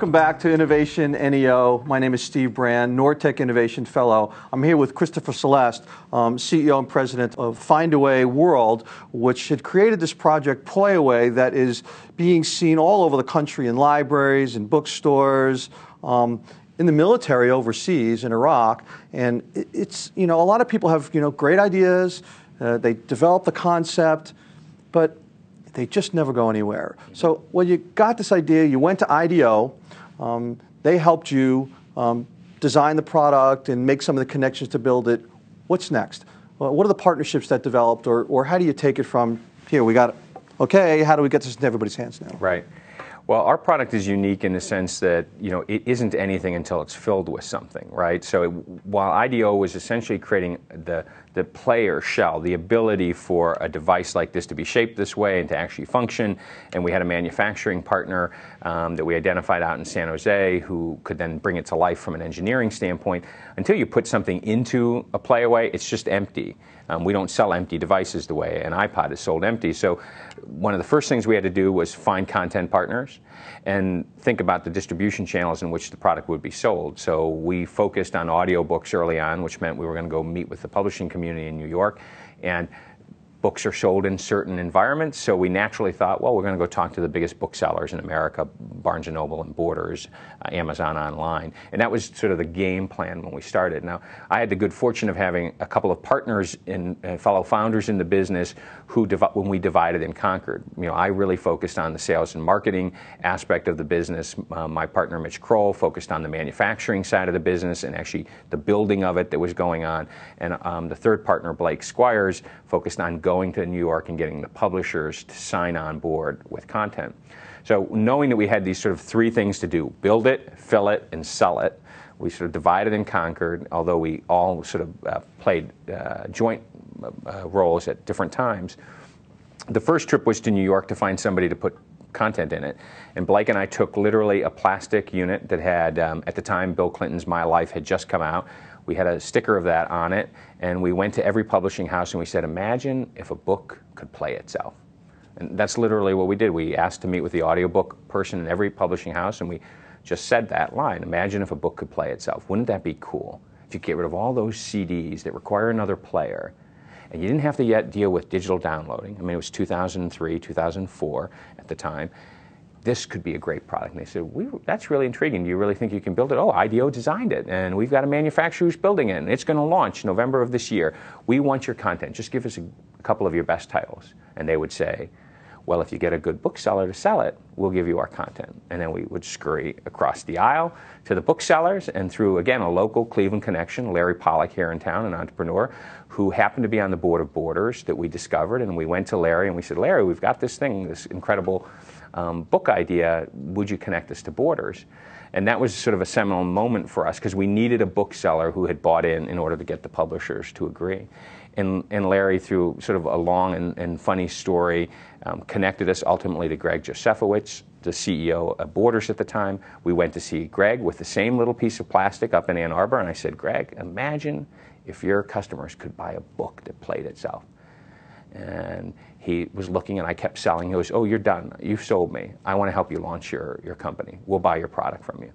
Welcome back to Innovation NEO. My name is Steve Brand, Nortech Innovation Fellow. I'm here with Christopher Celeste, CEO and President of Findaway World, which had created this project, Playaway, that is being seen all over the country in libraries, in bookstores, in the military overseas in Iraq. And it's, a lot of people have, great ideas. They develop the concept, but they just never go anywhere. So when you got this idea, you went to IDEO. They helped you design the product and make some of the connections to build it. What's next? What are the partnerships that developed, or how do you take it from here? We got it. Okay, how do we get this in everybody's hands now? Right. Well, our product is unique in the sense that, it isn't anything until it's filled with something, right? So while IDEO was essentially creating the player shell, the ability for a device like this to be shaped this way and to actually function, and we had a manufacturing partner that we identified out in San Jose who could then bring it to life from an engineering standpoint, until you put something into a Playaway, it's just empty. We don't sell empty devices the way an iPod is sold empty. So one of the first things we had to do was find content partners and think about the distribution channels in which the product would be sold. So we focused on audiobooks early on, which meant we were going to go meet with the publishing community in New York. And books are sold in certain environments, so we naturally thought, well, we're going to go talk to the biggest booksellers in America, Barnes & Noble and Borders, Amazon Online. And that was sort of the game plan when we started. Now, I had the good fortune of having a couple of partners and fellow founders in the business who, when we divided and conquered, I really focused on the sales and marketing aspect of the business. My partner, Mitch Kroll, focused on the manufacturing side of the business and actually the building of it that was going on. And the third partner, Blake Squires, focused on going to New York and getting the publishers to sign on board with content. So knowing that we had these sort of three things to do, build it, fill it, and sell it, we sort of divided and conquered, although we all sort of played joint roles at different times. The first trip was to New York to find somebody to put content in it. And Blake and I took literally a plastic unit that had, at the time, Bill Clinton's My Life had just come out. We had a sticker of that on it, and we went to every publishing house and we said, imagine if a book could play itself. And that's literally what we did. We asked to meet with the audiobook person in every publishing house, and we just said that line, imagine if a book could play itself. Wouldn't that be cool? If you get rid of all those CDs that require another player, and you didn't have to yet deal with digital downloading. I mean, it was 2003, 2004 at the time. This could be a great product. And they said, that's really intriguing. Do you really think you can build it? Oh, IDEO designed it, and we've got a manufacturer who's building it, and it's going to launch November of this year. We want your content. Just give us a couple of your best titles. And they would say, well, if you get a good bookseller to sell it, we'll give you our content. And then we would scurry across the aisle to the booksellers and through, again, a local Cleveland connection, Larry Pollack here in town, an entrepreneur, who happened to be on the board of Borders that we discovered. And we went to Larry and we said, Larry, we've got this thing, this incredible book idea, would you connect us to Borders? And that was sort of a seminal moment for us because we needed a bookseller who had bought in order to get the publishers to agree. And Larry, through sort of a long and funny story, connected us ultimately to Greg Josefowicz, the CEO of Borders at the time. We went to see Greg with the same little piece of plastic up in Ann Arbor, and I said, Greg, imagine if your customers could buy a book that played itself. And he was looking, and I kept selling. He goes, oh, you're done. You've sold me. I want to help you launch your company. We'll buy your product from you.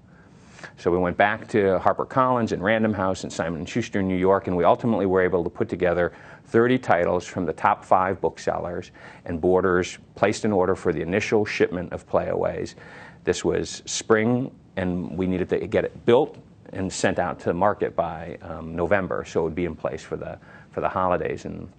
So we went back to HarperCollins and Random House and Simon & Schuster in New York, and we ultimately were able to put together 30 titles from the top 5 booksellers, and Borders placed an order for the initial shipment of Playaways. This was spring, and we needed to get it built and sent out to market by November, so it would be in place for the holidays in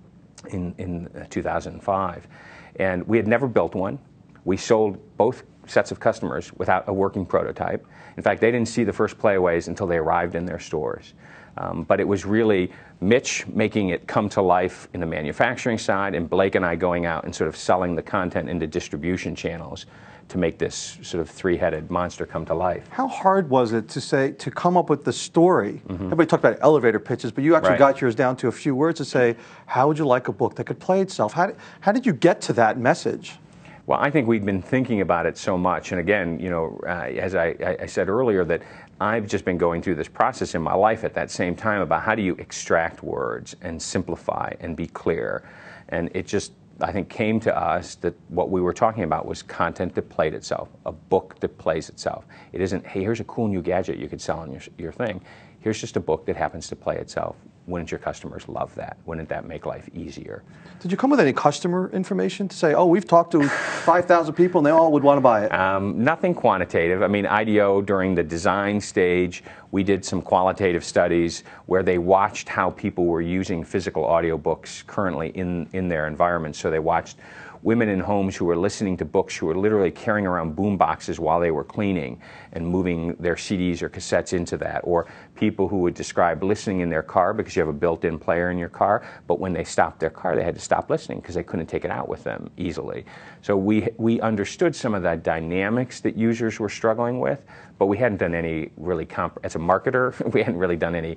2005. And we had never built one. We sold both sets of customers without a working prototype. In fact, they didn't see the first Playaways until they arrived in their stores. But it was really Mitch making it come to life in the manufacturing side, and Blake and I going out and sort of selling the content into distribution channels to make this sort of three-headed monster come to life. How hard was it to come up with the story? Everybody talked about elevator pitches, but you actually got yours down to a few words to say, how would you like a book that could play itself? How did you get to that message? Well, I think we'd been thinking about it so much, and again, as I said earlier, that I've just been going through this process in my life at that same time about how do you extract words and simplify and be clear, and it just I think, came to us that what we were talking about was content that played itself, a book that plays itself. It isn't, hey, here's a cool new gadget you could sell on your thing. Here's just a book that happens to play itself. Wouldn't your customers love that? Wouldn't that make life easier? Did you come with any customer information to say, oh, we've talked to 5,000 people and they all would want to buy it? Nothing quantitative. I mean, IDEO, during the design stage, we did some qualitative studies where they watched how people were using physical audiobooks currently in their environment. So they watched women in homes who were listening to books, who were literally carrying around boom boxes while they were cleaning and moving their CDs or cassettes into that, or people who would describe listening in their car because you have a built-in player in your car, but when they stopped their car they had to stop listening because they couldn't take it out with them easily. So we understood some of the dynamics that users were struggling with, but we hadn't done any really, as a marketer, we hadn't really done any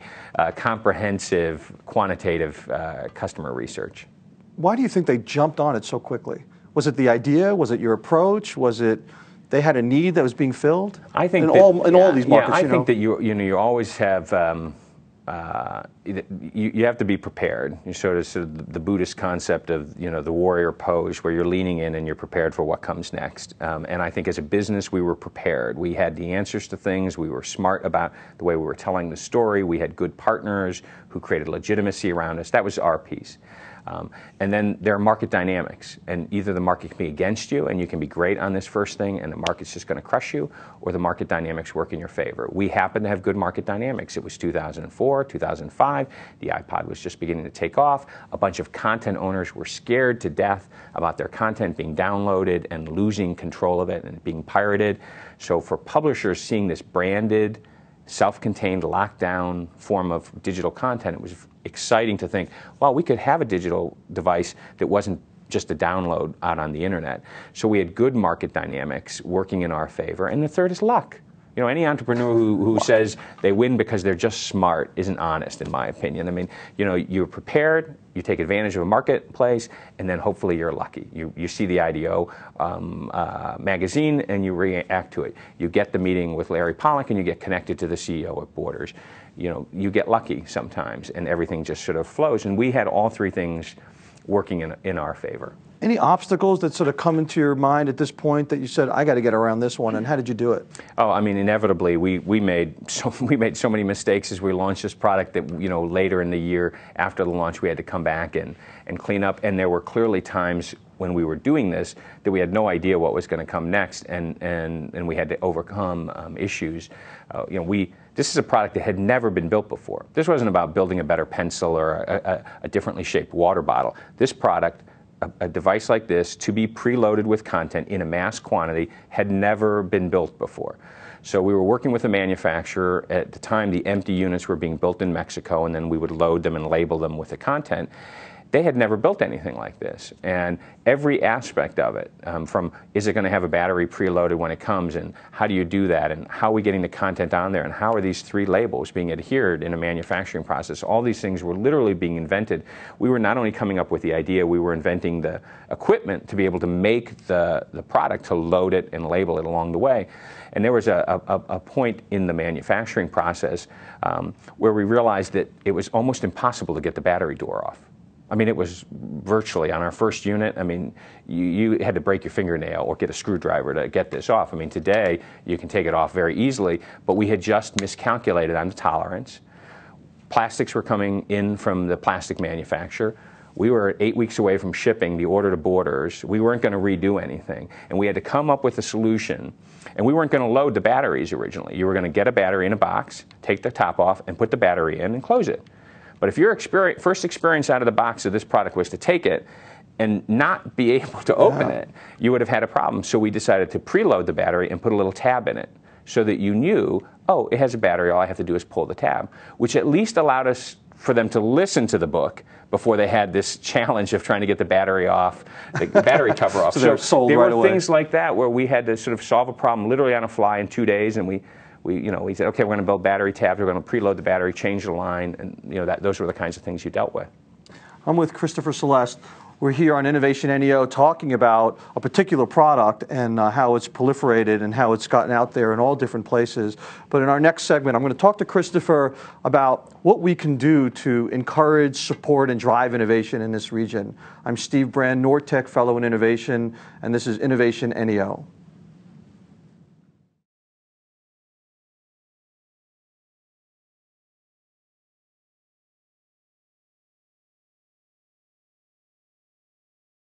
comprehensive, quantitative customer research. Why do you think they jumped on it so quickly? Was it the idea? Was it your approach? Was it they had a need that was being filled? I think in all these markets. I think that you always have you have to be prepared. You sort of the Buddhist concept of the warrior pose, where you're leaning in and you're prepared for what comes next. And I think as a business we were prepared. We had the answers to things. We were smart about the way we were telling the story. We had good partners who created legitimacy around us. That was our piece. And then there are market dynamics, and either the market can be against you and you can be great on this first thing and the market's just going to crush you, or the market dynamics work in your favor. We happen to have good market dynamics. It was 2004, 2005, the iPod was just beginning to take off. A bunch of content owners were scared to death about their content being downloaded and losing control of it and being pirated. So for publishers, seeing this branded, self-contained, lockdown form of digital content, it was exciting to think, well, we could have a digital device that wasn't just a download out on the internet. So we had good market dynamics working in our favor. And the third is luck. Any entrepreneur who says they win because they're just smart isn't honest, in my opinion. I mean, you're prepared, you take advantage of a marketplace, and then hopefully you're lucky. You see the IDEO magazine and you react to it. You get the meeting with Larry Pollock and you get connected to the CEO at Borders. You get lucky sometimes and everything just sort of flows. And we had all three things working in our favor. Any obstacles that sort of come into your mind at this point that you said, I got to get around this one, and how did you do it? Oh, I mean, inevitably, we made so many mistakes as we launched this product that, later in the year after the launch, we had to come back and clean up. And there were clearly times when we were doing this that we had no idea what was going to come next, and we had to overcome issues. This is a product that had never been built before. This wasn't about building a better pencil or a differently shaped water bottle. This product, a device like this, to be preloaded with content in a mass quantity, had never been built before. So we were working with a manufacturer. At the time, the empty units were being built in Mexico, and then we would load them and label them with the content. They had never built anything like this, and every aspect of it, from is it going to have a battery preloaded when it comes, and how do you do that, and how are we getting the content on there, and how are these three labels being adhered in a manufacturing process, all these things were literally being invented. We were not only coming up with the idea, we were inventing the equipment to be able to make the product, to load it and label it along the way. And there was a point in the manufacturing process where we realized that it was almost impossible to get the battery door off. I mean, it was virtually, on our first unit, I mean, you had to break your fingernail or get a screwdriver to get this off. I mean, today, you can take it off very easily, but we had just miscalculated on the tolerance. Plastics were coming in from the plastic manufacturer. We were 8 weeks away from shipping the order to Borders. We weren't going to redo anything, and we had to come up with a solution. And we weren't going to load the batteries originally. You were going to get a battery in a box, take the top off, and put the battery in and close it. But if your first experience out of the box of this product was to take it and not be able to open it, you would have had a problem. So we decided to preload the battery and put a little tab in it so that you knew, oh, it has a battery, all I have to do is pull the tab, which at least allowed us for them to listen to the book before they had this challenge of trying to get the battery off, the battery cover off. So there right were away. things like that where we had to sort of solve a problem literally on a fly in 2 days, and we said, okay, we're going to build battery tabs, we're going to preload the battery, change the line, and those were the kinds of things you dealt with. I'm with Christopher Celeste. We're here on Innovation NEO talking about a particular product and how it's proliferated and how it's gotten out there in all different places. But in our next segment, I'm going to talk to Christopher about what we can do to encourage, support, and drive innovation in this region. I'm Steve Brand, Nortech Fellow in Innovation, and this is Innovation NEO.